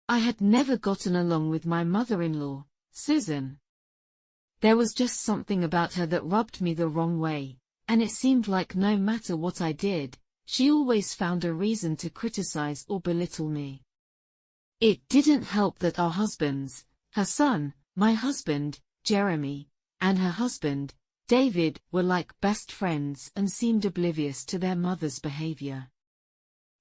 I had never gotten along with my mother-in-law, Susan. There was just something about her that rubbed me the wrong way, and it seemed like no matter what I did, she always found a reason to criticize or belittle me. It didn't help that our husbands, her son, my husband, Jeremy, and her husband, David, were like best friends and seemed oblivious to their mother's behavior.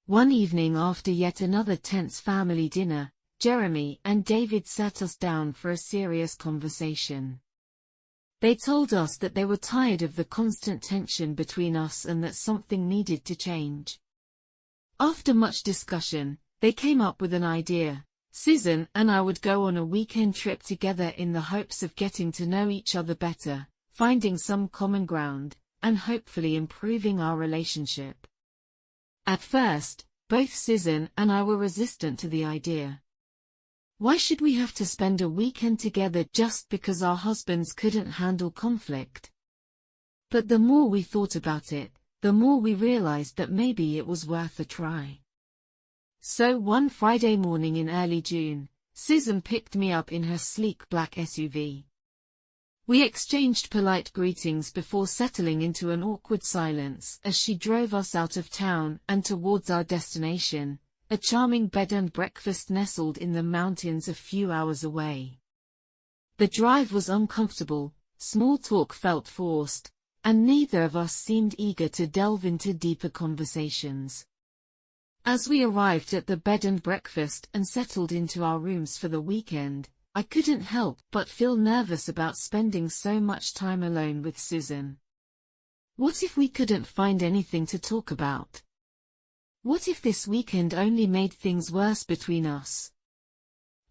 One evening after yet another tense family dinner, Jeremy and David sat us down for a serious conversation. They told us that they were tired of the constant tension between us and that something needed to change. After much discussion, they came up with an idea. Susan and I would go on a weekend trip together in the hopes of getting to know each other better, finding some common ground, and hopefully improving our relationship. At first, both Susan and I were resistant to the idea. Why should we have to spend a weekend together just because our husbands couldn't handle conflict? But the more we thought about it, the more we realized that maybe it was worth a try. So one Friday morning in early June, Susan picked me up in her sleek black SUV. We exchanged polite greetings before settling into an awkward silence as she drove us out of town and towards our destination, a charming bed and breakfast nestled in the mountains a few hours away. The drive was uncomfortable, small talk felt forced, and neither of us seemed eager to delve into deeper conversations. As we arrived at the bed and breakfast and settled into our rooms for the weekend, I couldn't help but feel nervous about spending so much time alone with Susan. What if we couldn't find anything to talk about? What if this weekend only made things worse between us?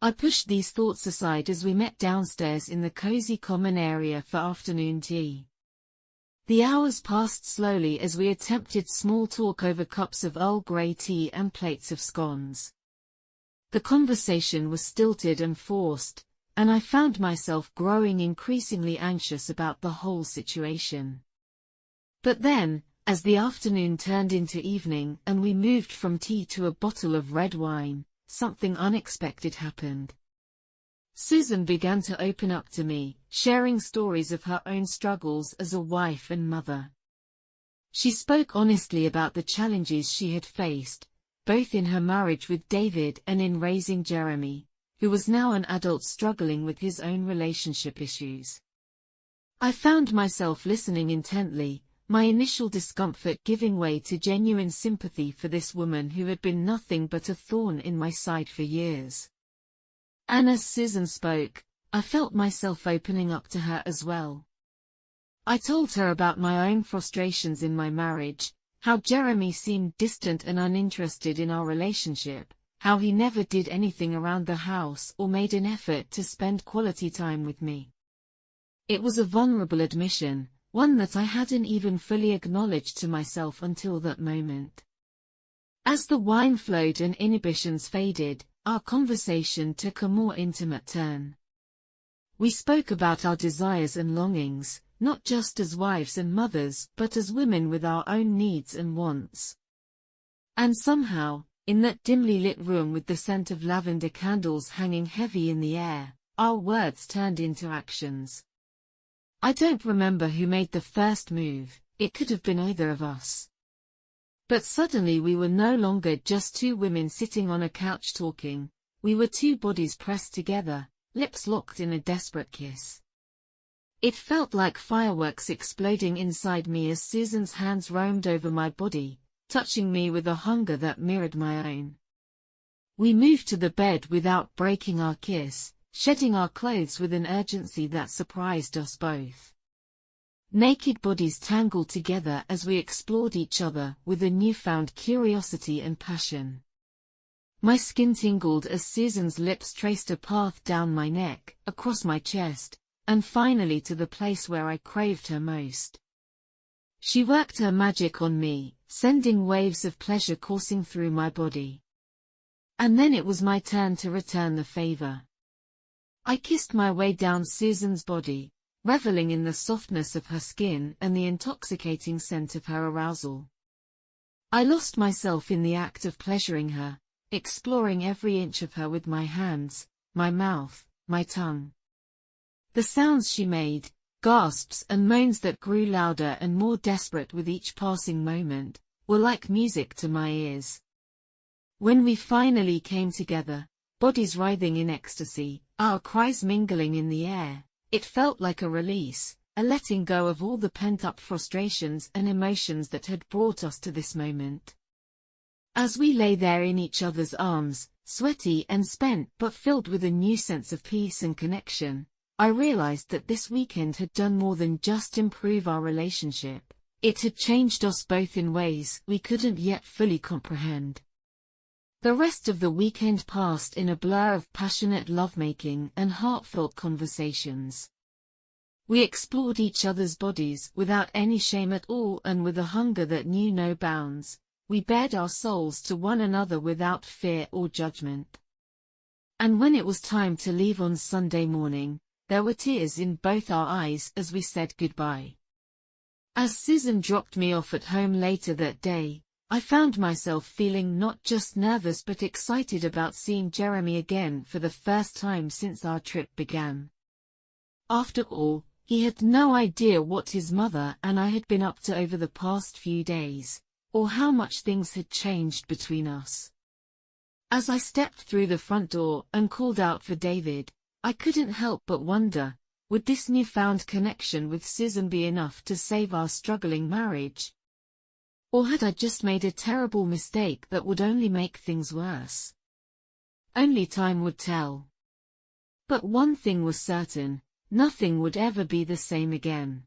I pushed these thoughts aside as we met downstairs in the cozy common area for afternoon tea. The hours passed slowly as we attempted small talk over cups of Earl Grey tea and plates of scones. The conversation was stilted and forced, and I found myself growing increasingly anxious about the whole situation. But then, as the afternoon turned into evening and we moved from tea to a bottle of red wine, something unexpected happened. Susan began to open up to me, sharing stories of her own struggles as a wife and mother. She spoke honestly about the challenges she had faced, both in her marriage with David and in raising Jeremy, who was now an adult struggling with his own relationship issues. I found myself listening intently, my initial discomfort giving way to genuine sympathy for this woman who had been nothing but a thorn in my side for years. And as Susan spoke, I felt myself opening up to her as well. I told her about my own frustrations in my marriage, how Jeremy seemed distant and uninterested in our relationship, how he never did anything around the house or made an effort to spend quality time with me. It was a vulnerable admission, one that I hadn't even fully acknowledged to myself until that moment. As the wine flowed and inhibitions faded, our conversation took a more intimate turn. We spoke about our desires and longings, not just as wives and mothers but as women with our own needs and wants. And somehow, in that dimly lit room with the scent of lavender candles hanging heavy in the air, our words turned into actions. I don't remember who made the first move, it could have been either of us. But suddenly we were no longer just two women sitting on a couch talking, we were two bodies pressed together, lips locked in a desperate kiss. It felt like fireworks exploding inside me as Susan's hands roamed over my body, touching me with a hunger that mirrored my own. We moved to the bed without breaking our kiss, shedding our clothes with an urgency that surprised us both. Naked bodies tangled together as we explored each other with a newfound curiosity and passion. My skin tingled as Susan's lips traced a path down my neck, across my chest, and finally to the place where I craved her most. She worked her magic on me, sending waves of pleasure coursing through my body. And then it was my turn to return the favor. I kissed my way down Susan's body, reveling in the softness of her skin and the intoxicating scent of her arousal. I lost myself in the act of pleasuring her, exploring every inch of her with my hands, my mouth, my tongue. The sounds she made, gasps and moans that grew louder and more desperate with each passing moment, were like music to my ears. When we finally came together, bodies writhing in ecstasy, our cries mingling in the air, it felt like a release, a letting go of all the pent-up frustrations and emotions that had brought us to this moment. As we lay there in each other's arms, sweaty and spent but filled with a new sense of peace and connection, I realized that this weekend had done more than just improve our relationship. It had changed us both in ways we couldn't yet fully comprehend. The rest of the weekend passed in a blur of passionate lovemaking and heartfelt conversations. We explored each other's bodies without any shame at all and with a hunger that knew no bounds. We bared our souls to one another without fear or judgment. And when it was time to leave on Sunday morning, there were tears in both our eyes as we said goodbye. As Susan dropped me off at home later that day, I found myself feeling not just nervous but excited about seeing Jeremy again for the first time since our trip began. After all, he had no idea what his mother and I had been up to over the past few days, or how much things had changed between us. As I stepped through the front door and called out for David, I couldn't help but wonder, would this newfound connection with Susan be enough to save our struggling marriage? Or had I just made a terrible mistake that would only make things worse? Only time would tell. But one thing was certain, nothing would ever be the same again.